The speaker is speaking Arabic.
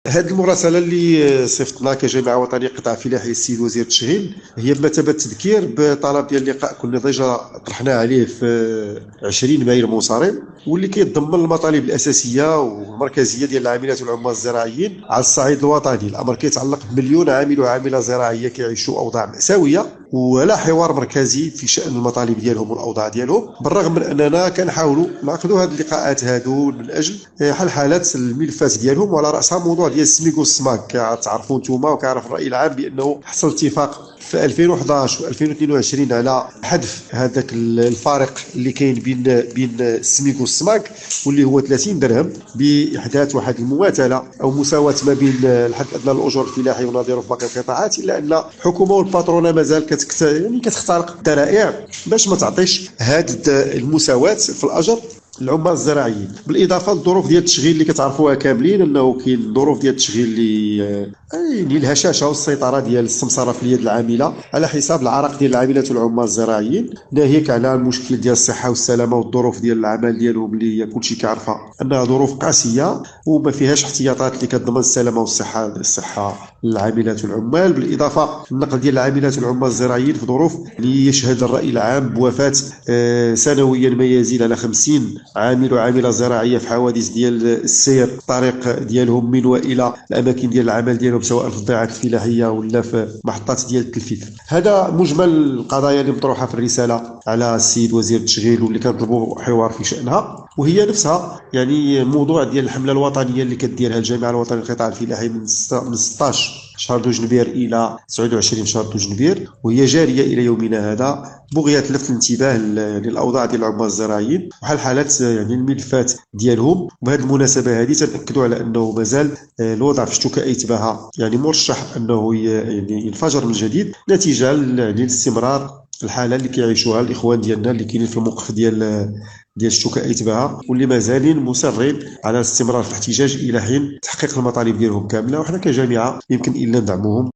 هذه المراسلة اللي صيفطنا كجامعة وطنية قطاع فلاحي السيد وزير التشغيل هي بمثابة تذكير بطلب ديال اللقاء كنا ديجا طرحناه عليه في 20 مايو المنصرم، واللي كيتضمن المطالب الأساسية والمركزية ديال العاملات والعمال الزراعيين على الصعيد الوطني. الأمر كيتعلق بمليون عامل وعاملة زراعية كيعيشوا أوضاع مأساوية ولا حوار مركزي في شأن المطالب ديالهم والأوضاع ديالهم، بالرغم من أننا كنحاولوا نعقدوا هذه اللقاءات هادو من أجل حل حالات الملفات ديالهم، وعلى رأسها موضوع ديال السميك والسماك. كتعرفوا نتوما وكيعرف الرأي العام بأنه حصل اتفاق في 2011 و 2022 على حذف هذاك الفارق اللي كاين بين السميك والسماك، واللي هو 30 درهم، باحداث واحد المماثله او مساواه ما بين الحد الادنى للاجور الفلاحي ونظيره في باقي القطاعات، الا ان الحكومه والباترونه مازال كتخترق الذرائع باش ما تعطيش هذه المساواه في الاجر العمال الزراعيين. بالاضافه للظروف ديال التشغيل اللي كتعرفوها كاملين، انه كاين ظروف ديال التشغيل اللي يعني الهشاشه والسيطره ديال السمسره في اليد العامله على حساب العرق ديال العاملات والعمال الزراعيين، ناهيك على المشكل ديال الصحه والسلامه والظروف ديال العمل ديالهم اللي هي كلشي كيعرفها انها ظروف قاسيه وما فيهاش احتياطات اللي كتضمن السلامه والصحه للعاملات والعمال. بالاضافه للنقل ديال العاملات والعمال الزراعيين في ظروف اللي يشهد الراي العام بوفاه سنويا ما يزيد على 50 عامل وعامله زراعيه في حوادث ديال السير الطريق ديالهم من والى الاماكن ديال العمل ديالهم، سواء في الضيعات الفلاحيه ولا في محطات ديال التلفيز. هذا مجمل القضايا اللي مطروحه في الرساله على السيد وزير التشغيل واللي كنطلبوا حوار في شانها، وهي نفسها يعني موضوع ديال الحمله الوطنيه اللي كديرها الجامعه الوطنيه للقطاع الفلاحي من 16 شهر 2 جنبير الى 29 شهر 2 جنبير، وهي جاريه الى يومنا هذا، بغيه لفت الانتباه للاوضاع ديال العمال الزراعيين وحل حالات يعني الملفات ديالهم. وبهذه المناسبه هذه تنأكدوا على انه مازال الوضع في شتوكا ايتباها يعني مرشح انه يعني ينفجر من جديد نتيجه لاستمرار الحاله اللي كيعيشوها الاخوان ديالنا اللي كاينين في الموقف ديال شتوكا ايتباها، واللي مازالين مصرين على الاستمرار في الاحتجاج الى حين تحقيق المطالب ديالهم كامله. وحنا كجامعه يمكن الا ندعموهم.